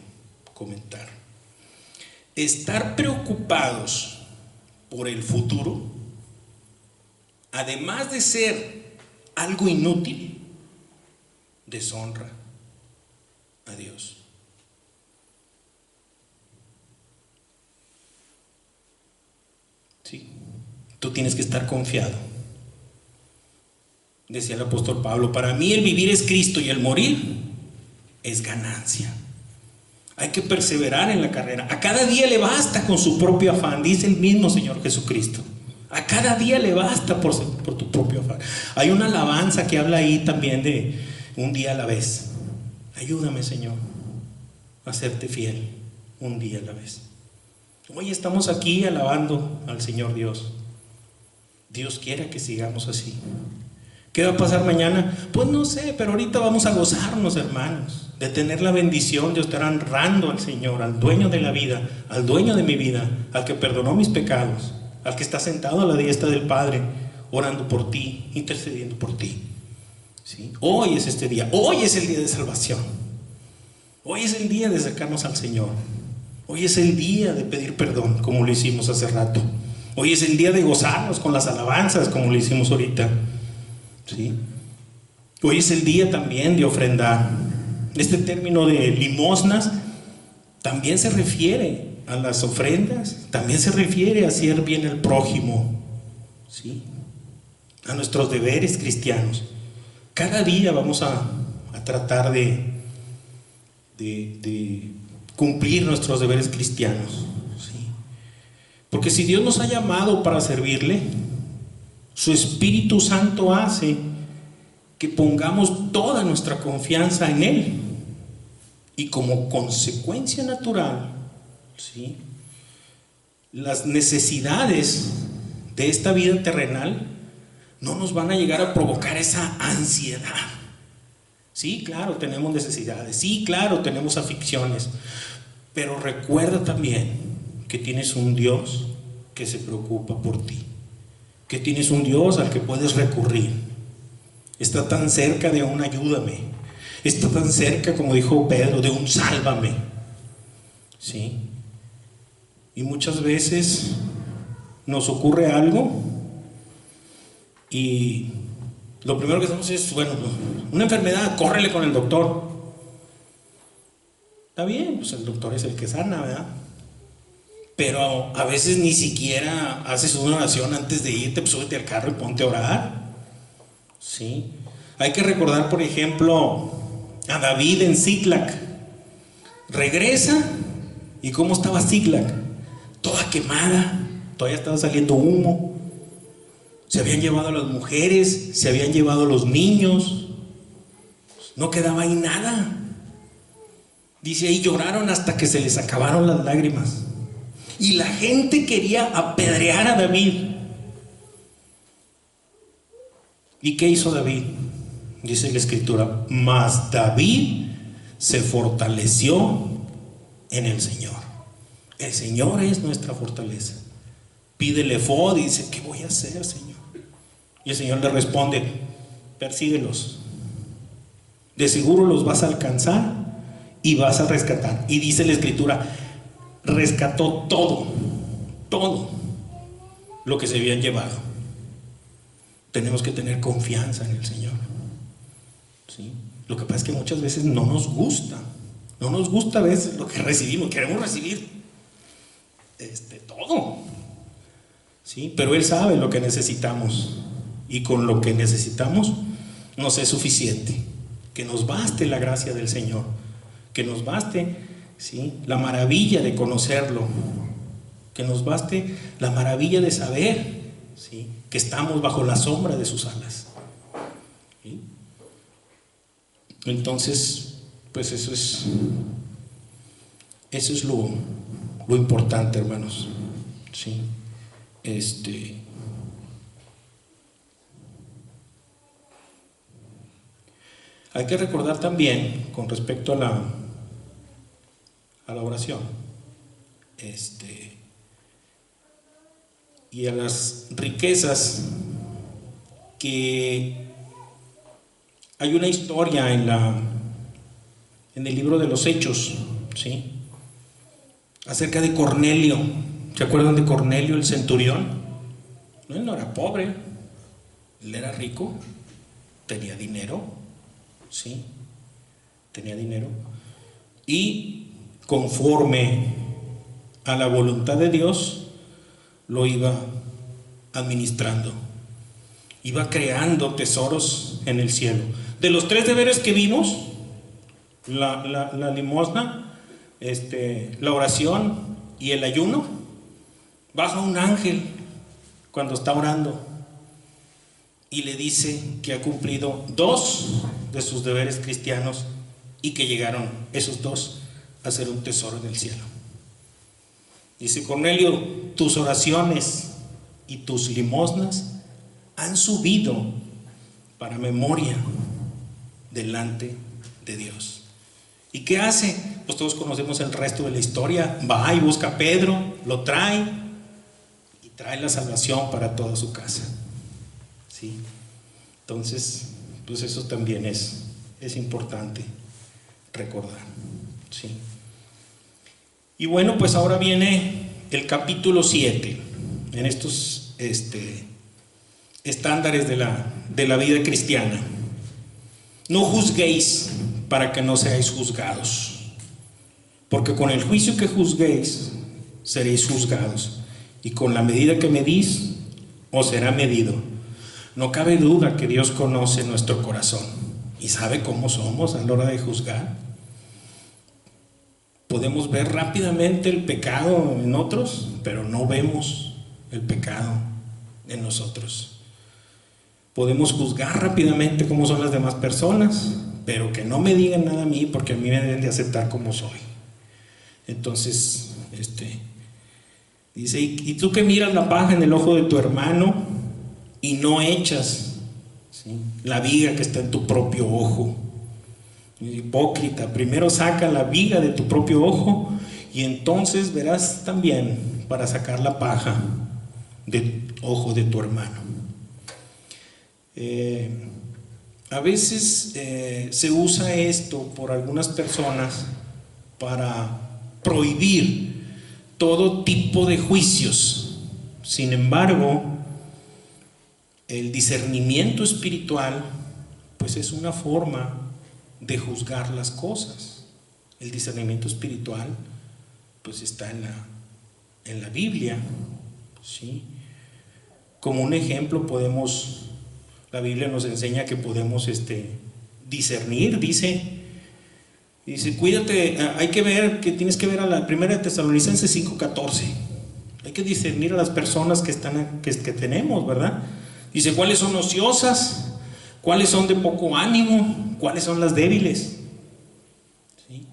comentar. Estar preocupados por el futuro, además de ser algo inútil, deshonra a Dios. Sí, tú tienes que estar confiado. Decía el apóstol Pablo, para mí el vivir es Cristo y el morir es ganancia. Hay que perseverar en la carrera. A cada día le basta con su propio afán, dice el mismo Señor Jesucristo. A cada día le basta por tu propio afán. Hay una alabanza que habla ahí también de un día a la vez. Ayúdame, Señor, a serte fiel un día a la vez. Hoy estamos aquí alabando al Señor Dios. Dios quiera que sigamos así. ¿Qué va a pasar mañana? Pues no sé, pero ahorita vamos a gozarnos, hermanos, de tener la bendición de estar honrando al Señor, al dueño de la vida, al dueño de mi vida, al que perdonó mis pecados, al que está sentado a la diestra del Padre, orando por ti, intercediendo por ti. ¿Sí? Hoy es este día, hoy es el día de salvación, hoy es el día de acercarnos al Señor, hoy es el día de pedir perdón, como lo hicimos hace rato, hoy es el día de gozarnos con las alabanzas, como lo hicimos ahorita. ¿Sí? Hoy es el día también de ofrendar. Este término de limosnas también se refiere a las ofrendas, también se refiere a hacer bien al prójimo, ¿sí?, a nuestros deberes cristianos. Cada día vamos a tratar de cumplir nuestros deberes cristianos, ¿sí? Porque si Dios nos ha llamado para servirle, su Espíritu Santo hace que pongamos toda nuestra confianza en Él, y como consecuencia natural, ¿sí?, las necesidades de esta vida terrenal no nos van a llegar a provocar esa ansiedad. Sí, claro, tenemos necesidades, sí, claro, tenemos aflicciones, pero recuerda también que tienes un Dios que se preocupa por ti, que tienes un Dios al que puedes recurrir. Está tan cerca de un ayúdame, está tan cerca, como dijo Pedro, de un sálvame, ¿sí? Y muchas veces nos ocurre algo y lo primero que hacemos es, bueno, una enfermedad, córrele con el doctor. Está bien, pues el doctor es el que sana, ¿verdad? Pero a veces ni siquiera haces una oración antes de irte, pues súbete al carro y ponte a orar. ¿Sí? Hay que recordar, por ejemplo, a David en Ziklag. Regresa, ¿y cómo estaba Ziklag? Toda quemada, todavía estaba saliendo humo. Se habían llevado a las mujeres, se habían llevado a los niños, no quedaba ahí nada. Dice, ahí lloraron hasta que se les acabaron las lágrimas. Y la gente quería apedrear a David. ¿Y qué hizo David? Dice la Escritura, mas David se fortaleció en el Señor. El Señor es nuestra fortaleza. Pídele efod y dice, ¿qué voy a hacer, Señor? Y el Señor le responde, persíguelos. De seguro los vas a alcanzar y vas a rescatar. Y dice la Escritura, rescató todo lo que se habían llevado. Tenemos que tener confianza en el Señor, ¿sí? Lo que pasa es que muchas veces no nos gusta a veces lo que recibimos. Queremos recibir todo, ¿sí? Pero Él sabe lo que necesitamos, y con lo que necesitamos nos es suficiente. Que nos baste la gracia del Señor, que nos baste, ¿sí?, la maravilla de conocerlo, que nos baste la maravilla de saber, ¿sí?, que estamos bajo la sombra de sus alas, ¿sí? Entonces, pues eso es lo importante, hermanos, ¿sí? Hay que recordar también, con respecto a la oración, y a las riquezas, que hay una historia en el libro de los Hechos, ¿sí?, acerca de Cornelio. ¿Se acuerdan de Cornelio, el centurión? Él no era pobre, él era rico, tenía dinero, ¿sí? Tenía dinero, y conforme a la voluntad de Dios lo iba administrando, iba creando tesoros en el cielo. De los 3 deberes que vimos, la limosna, la oración y el ayuno, baja un ángel cuando está orando y le dice que ha cumplido 2 de sus deberes cristianos, y que llegaron esos 2 a ser un tesoro en el cielo. Dice: Cornelio, tus oraciones y tus limosnas han subido para memoria delante de Dios. ¿Y qué hace? Pues todos conocemos el resto de la historia. Va y busca a Pedro, lo trae, y trae la salvación para toda su casa, ¿sí? Entonces, pues eso también es importante recordar, ¿sí? Y bueno, pues ahora viene el capítulo 7, en estos estándares de la vida cristiana. No juzguéis para que no seáis juzgados, porque con el juicio que juzguéis seréis juzgados, y con la medida que medís os será medido. No cabe duda que Dios conoce nuestro corazón y sabe cómo somos a la hora de juzgar. Podemos ver rápidamente el pecado en otros, pero no vemos el pecado en nosotros. Podemos juzgar rápidamente cómo son las demás personas, pero que no me digan nada a mí, porque a mí me deben de aceptar como soy. Entonces, dice: y tú que miras la paja en el ojo de tu hermano y no echas, ¿sí?, la viga que está en tu propio ojo. Hipócrita, primero saca la viga de tu propio ojo, y entonces verás también para sacar la paja del ojo de tu hermano. A veces se usa esto por algunas personas para prohibir todo tipo de juicios. Sin embargo, el discernimiento espiritual, pues es una forma de juzgar las cosas. El discernimiento espiritual, pues está en la Biblia, ¿sí? Como un ejemplo la Biblia nos enseña que podemos discernir. Dice, cuídate, hay que ver, que tienes que ver a la primera de Tesalonicenses 5:14. Hay que discernir a las personas que tenemos, ¿verdad? Dice, cuáles son ociosas, cuáles son de poco ánimo, cuáles son las débiles, ¿sí?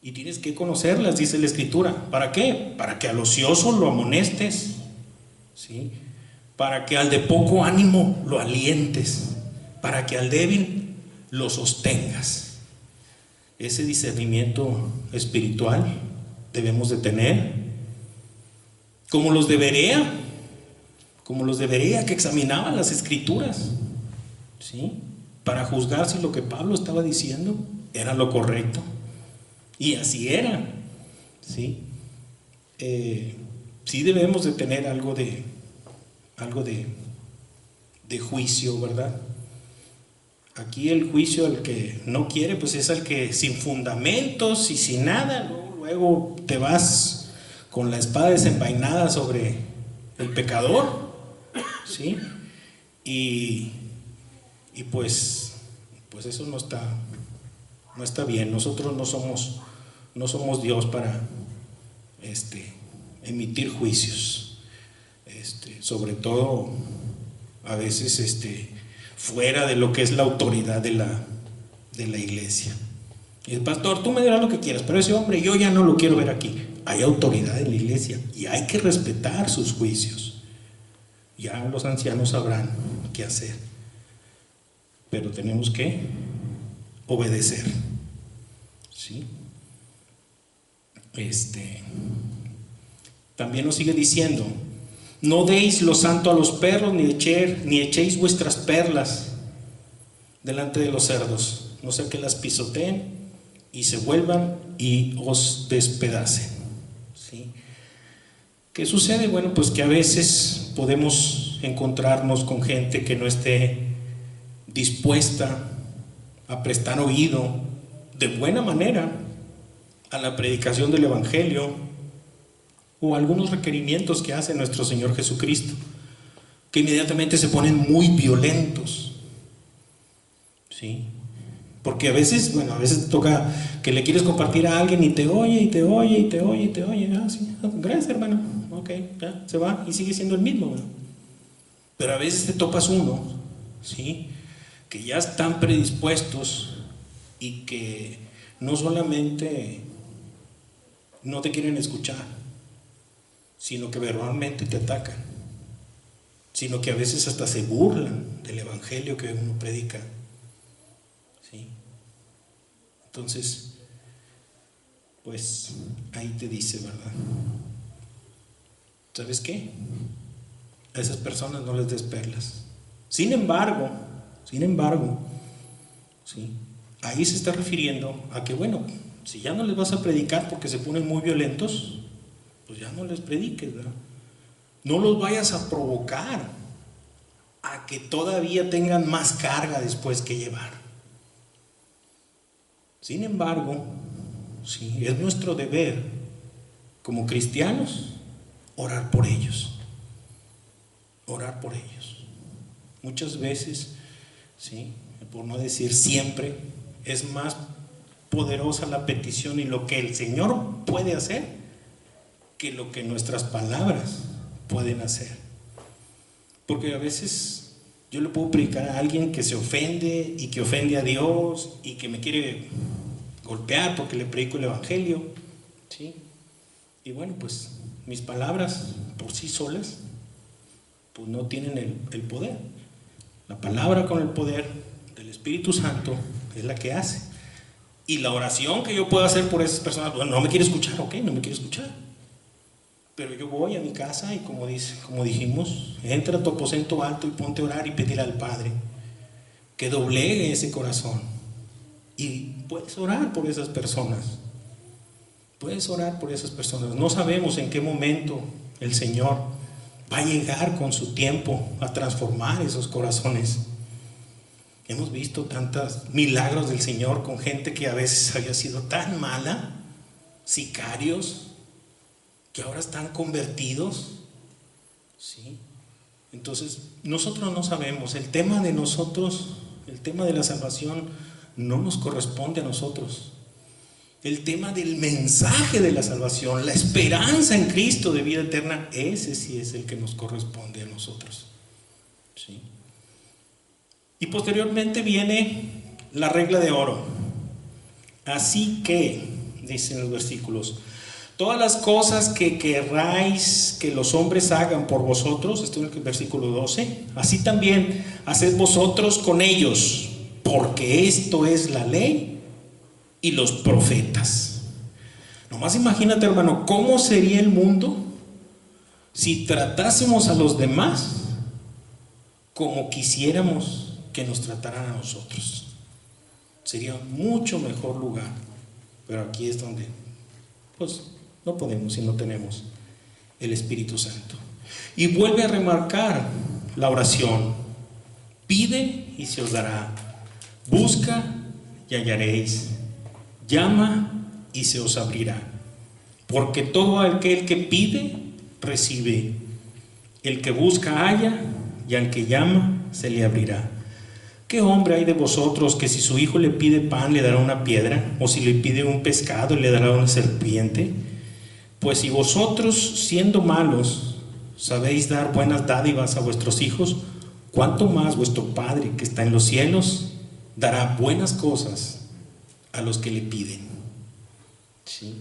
Y tienes que conocerlas, dice la Escritura. ¿Para qué? Para que al ocioso lo amonestes, ¿sí? Para que al de poco ánimo lo alientes, para que al débil lo sostengas. Ese discernimiento espiritual debemos de tener, como los de Berea, que examinaban las Escrituras, ¿sí?, para juzgar si lo que Pablo estaba diciendo era lo correcto. Y así era, ¿sí? Sí debemos de tener algo de juicio, ¿verdad? Aquí el juicio, el que no quiere, pues es el que sin fundamentos y sin nada, luego te vas con la espada desenvainada sobre el pecador, ¿sí? Y pues eso no está bien. Nosotros no somos Dios para emitir juicios, sobre todo a veces fuera de lo que es la autoridad de la iglesia. Y el pastor, tú me dirás lo que quieras, pero ese hombre yo ya no lo quiero ver aquí. Hay autoridad en la iglesia y hay que respetar sus juicios. Ya los ancianos sabrán qué hacer, pero tenemos que obedecer, ¿sí? También nos sigue diciendo: no deis lo santo a los perros, ni echéis vuestras perlas delante de los cerdos, no sea que las pisoteen y se vuelvan y os despedacen, ¿sí? ¿Qué sucede? Bueno, pues que a veces podemos encontrarnos con gente que no esté dispuesta a prestar oído de buena manera a la predicación del Evangelio o algunos requerimientos que hace nuestro Señor Jesucristo, que inmediatamente se ponen muy violentos, ¿sí? Porque a veces te toca que le quieres compartir a alguien y te oye, y te oye, y te oye, y te oye. Ah, sí, gracias, hermano. Ok, ya, se va y sigue siendo el mismo, ¿no? Pero a veces te topas uno, ¿sí?, que ya están predispuestos y que no solamente no te quieren escuchar, sino que verbalmente te atacan, sino que a veces hasta se burlan del evangelio que uno predica, ¿sí? Entonces, pues ahí te dice, ¿verdad? ¿Sabes qué? A esas personas no les des perlas. Sin embargo, ¿sí?, ahí se está refiriendo a que, bueno, si ya no les vas a predicar porque se ponen muy violentos, pues ya no les prediques, ¿verdad? No los vayas a provocar a que todavía tengan más carga después que llevar. Sin embargo, sí, es nuestro deber como cristianos orar por ellos. Orar por ellos. Muchas veces, sí, por no decir siempre, es más poderosa la petición y lo que el Señor puede hacer que lo que nuestras palabras pueden hacer. Porque a veces yo le puedo predicar a alguien que se ofende y que ofende a Dios y que me quiere golpear porque le predico el evangelio, ¿sí? Y bueno, pues mis palabras por sí solas pues no tienen el poder. La palabra con el poder del Espíritu Santo es la que hace. Y la oración que yo puedo hacer por esas personas, bueno, no me quiere escuchar, ok, no me quiere escuchar. Pero yo voy a mi casa y como dijimos, entra a tu aposento alto y ponte a orar y pedir al Padre que doblegue ese corazón. Y puedes orar por esas personas. Puedes orar por esas personas. No sabemos en qué momento el Señor va a llegar con su tiempo a transformar esos corazones. Hemos visto tantos milagros del Señor con gente que a veces había sido tan mala, sicarios, que ahora están convertidos, ¿sí? Entonces, nosotros no sabemos. El tema de nosotros, el tema de la salvación, no nos corresponde a nosotros. El tema del mensaje de la salvación, la esperanza en Cristo de vida eterna, ese sí es el que nos corresponde a nosotros, ¿sí? Y posteriormente viene la regla de oro. Así que, dicen los versículos, todas las cosas que querráis que los hombres hagan por vosotros, esto es el versículo 12, así también haced vosotros con ellos, porque esto es la ley y los profetas. Nomás imagínate, hermano, cómo sería el mundo si tratásemos a los demás como quisiéramos que nos trataran a nosotros. Sería mucho mejor lugar. Pero aquí es donde pues no podemos y no tenemos el Espíritu Santo. Y vuelve a remarcar la oración: pide y se os dará, busca y hallaréis, llama y se os abrirá, porque todo aquel que pide recibe, El que busca halla, y al que llama se le abrirá. ¿Qué hombre hay de vosotros que si su hijo le pide pan le dará una piedra? ¿O si le pide un pescado le dará una serpiente? Pues si vosotros, siendo malos, sabéis dar buenas dádivas a vuestros hijos, ¿cuánto más vuestro Padre que está en los cielos dará buenas cosas a los que le piden? ¿Sí?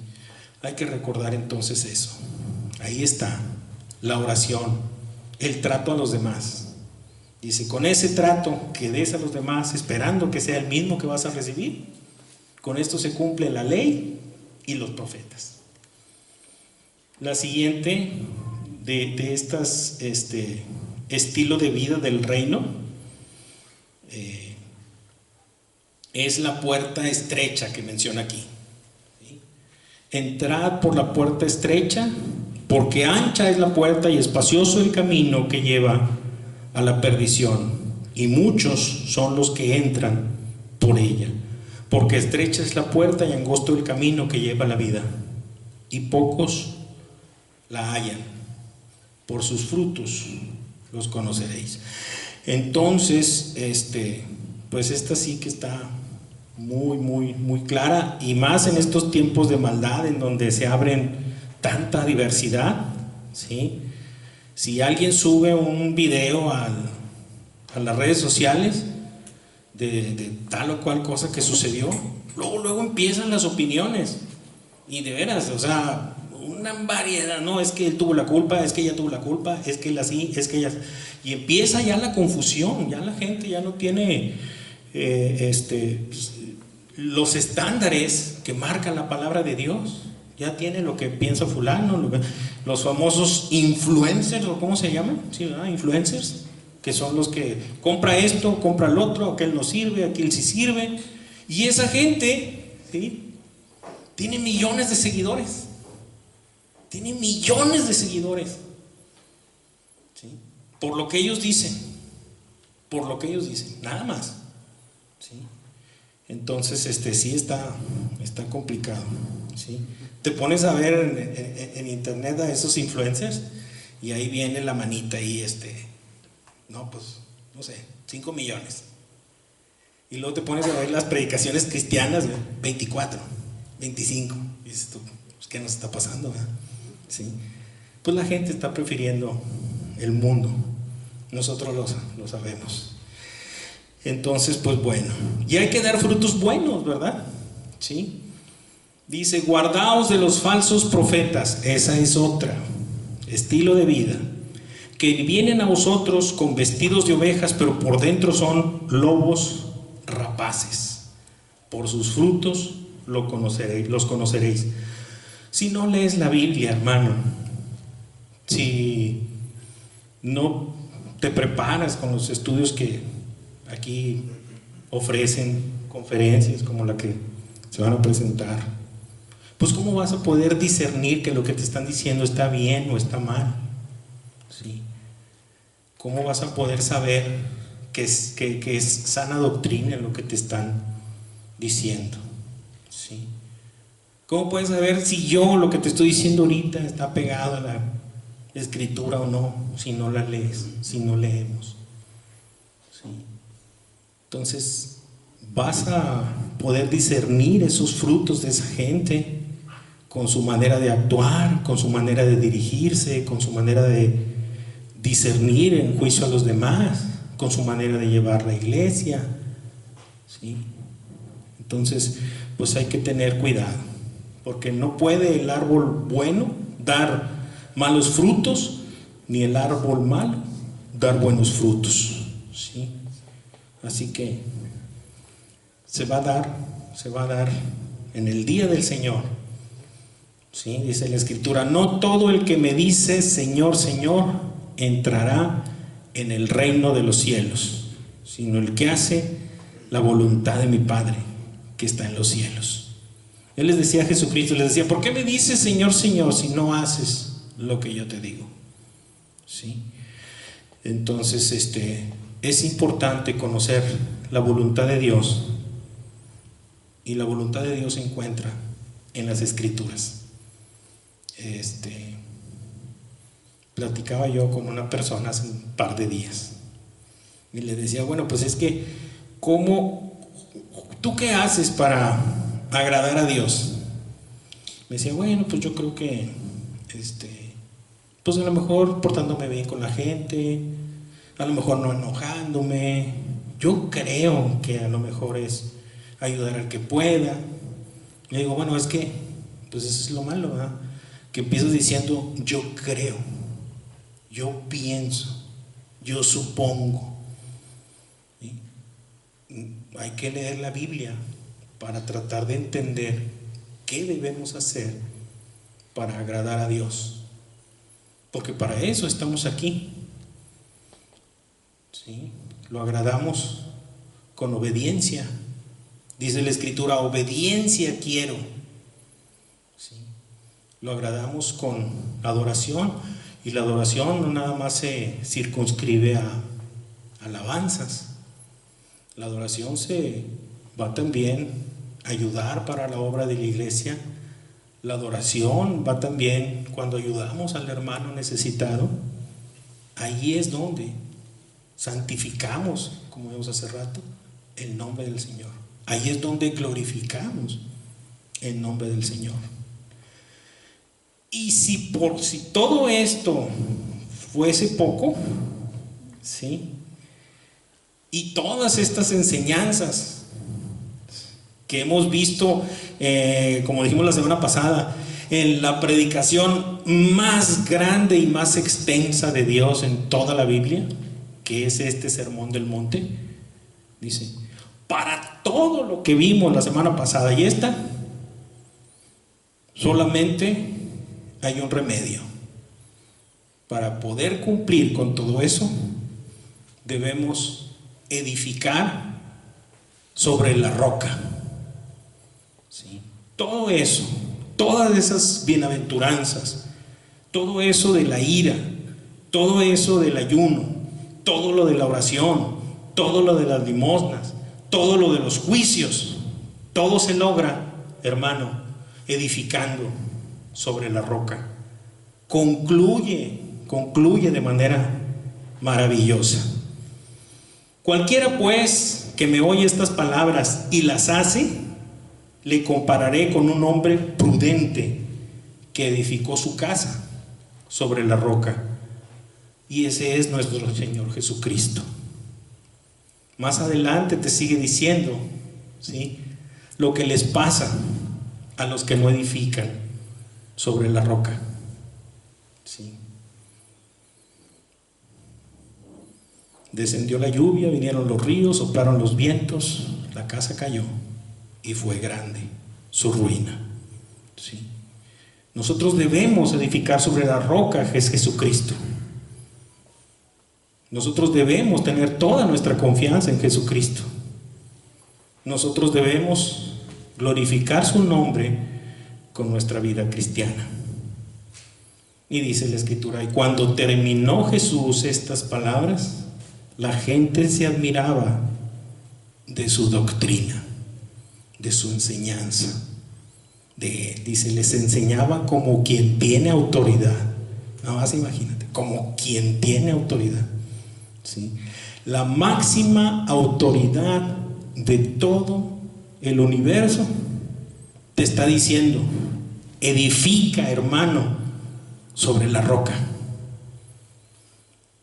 Hay que recordar entonces eso. Ahí está la oración, el trato a los demás. Dice, con ese trato que des a los demás, esperando que sea el mismo que vas a recibir, con esto se cumple la ley y los profetas. La siguiente de estas estilo de vida del reino es la puerta estrecha que menciona aquí. ¿Sí? Entrad por la puerta estrecha, porque ancha es la puerta y espacioso el camino que lleva a la perdición, y muchos son los que entran por ella. Porque estrecha es la puerta y angosto el camino que lleva a la vida, y pocos la hallan. Por sus frutos los conoceréis. Entonces, pues esta sí que está muy clara, y más en estos tiempos de maldad en donde se abren tanta diversidad, ¿sí? Si alguien sube un video a las redes sociales de tal o cual cosa que sucedió, luego empiezan las opiniones, y de veras, o sea, una variedad, no, es que él tuvo la culpa, es que ella tuvo la culpa, es que él así, es que ella... Y empieza ya la confusión, ya la gente ya no tiene los estándares que marca la palabra de Dios, ya tiene lo que piensa fulano, los famosos influencers, o ¿cómo se llaman? Sí, ¿verdad? Influencers, que son los que compra esto, compra el otro, aquel no sirve, aquel sí sirve, y esa gente, ¿sí?, tiene millones de seguidores. Tiene millones de seguidores, ¿sí?, por lo que ellos dicen, nada más, ¿sí? Entonces, sí está complicado, ¿sí? Te pones a ver en internet a esos influencers y ahí viene la manita ahí, no, pues, no sé, 5 millones. Y luego te pones a ver las predicaciones cristianas, 24, 25, y dices tú, pues, ¿qué nos está pasando, verdad? ¿Sí? Pues la gente está prefiriendo el mundo, nosotros lo sabemos. Entonces, pues bueno, y hay que dar frutos buenos, ¿verdad? ¿Sí? Dice, guardaos de los falsos profetas, esa es otra, estilo de vida, que vienen a vosotros con vestidos de ovejas, pero por dentro son lobos rapaces. Por sus frutos los conoceréis. Si no lees la Biblia, hermano, si no te preparas con los estudios que aquí ofrecen, conferencias como la que se van a presentar, pues ¿cómo vas a poder discernir que lo que te están diciendo está bien o está mal? ¿Sí? ¿Cómo vas a poder saber que es sana doctrina lo que te están diciendo? ¿Sí? ¿Cómo puedes saber si yo lo que te estoy diciendo ahorita está pegado a la escritura o no, si no la lees, si no leemos? ¿Sí? Entonces, vas a poder discernir esos frutos de esa gente con su manera de actuar, con su manera de dirigirse, con su manera de discernir en juicio a los demás, con su manera de llevar la iglesia, ¿sí? Entonces, pues hay que tener cuidado, porque no puede el árbol bueno dar malos frutos, ni el árbol malo dar buenos frutos, ¿sí? Así que se va a dar en el día del Señor, ¿sí? Dice la Escritura, no todo el que me dice Señor, Señor, entrará en el reino de los cielos, sino el que hace la voluntad de mi Padre que está en los cielos. Él les decía a Jesucristo, les decía, ¿por qué me dices Señor, Señor, si no haces lo que yo te digo? ¿Sí? Entonces, es importante conocer la voluntad de Dios, y la voluntad de Dios se encuentra en las Escrituras. platicaba yo con una persona hace un par de días y le decía, bueno, pues es que, ¿tú qué haces para agradar a Dios? Me decía, bueno, pues yo creo que, pues a lo mejor portándome bien con la gente, a lo mejor no enojándome, yo creo que a lo mejor es ayudar al que pueda. Le digo, bueno, es que, pues eso es lo malo, ¿verdad? Que empiezas diciendo, yo creo, yo pienso, yo supongo. ¿Sí? Hay que leer la Biblia para tratar de entender qué debemos hacer para agradar a Dios, porque para eso estamos aquí. ¿Sí? Lo agradamos con obediencia. Dice la Escritura, obediencia quiero. ¿Sí? Lo agradamos con adoración, y la adoración no nada más se circunscribe a alabanzas. La adoración se va también a ayudar para la obra de la iglesia. La adoración va también cuando ayudamos al hermano necesitado. Ahí es donde santificamos, como vimos hace rato, el nombre del Señor. Ahí es donde glorificamos el nombre del Señor. Y si todo esto fuese poco, ¿sí? Y todas estas enseñanzas que hemos visto, como dijimos la semana pasada, en la predicación más grande y más extensa de Dios en toda la Biblia, que es este Sermón del Monte, dice, para todo lo que vimos la semana pasada y esta, solamente hay un remedio. Para poder cumplir con todo eso, debemos edificar sobre la roca. ¿Sí? Todo eso, todas esas bienaventuranzas, todo eso de la ira, todo eso del ayuno, todo lo de la oración, todo lo de las limosnas, todo lo de los juicios, todo se logra, hermano, edificando sobre la roca. Concluye de manera maravillosa. Cualquiera pues que me oye estas palabras y las hace, le compararé con un hombre prudente que edificó su casa sobre la roca. Y ese es nuestro Señor Jesucristo. Más adelante te sigue diciendo, ¿sí?, lo que les pasa a los que no edifican sobre la roca. ¿Sí? Descendió la lluvia, vinieron los ríos, soplaron los vientos, la casa cayó y fue grande su ruina. ¿Sí? Nosotros debemos edificar sobre la roca, que es Jesucristo. Nosotros debemos tener toda nuestra confianza en Jesucristo. Nosotros debemos glorificar su nombre con nuestra vida cristiana. Y dice la Escritura, y cuando terminó Jesús estas palabras, la gente se admiraba de su doctrina, de su enseñanza. Dice, les enseñaba como quien tiene autoridad. Nada más imagínate, como quien tiene autoridad. ¿Sí? La máxima autoridad de todo el universo te está diciendo, edifica, hermano, sobre la roca.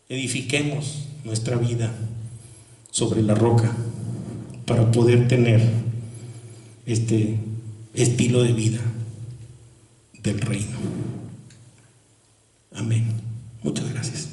Edifiquemos nuestra vida sobre la roca para poder tener este estilo de vida del reino. Amén. Muchas gracias.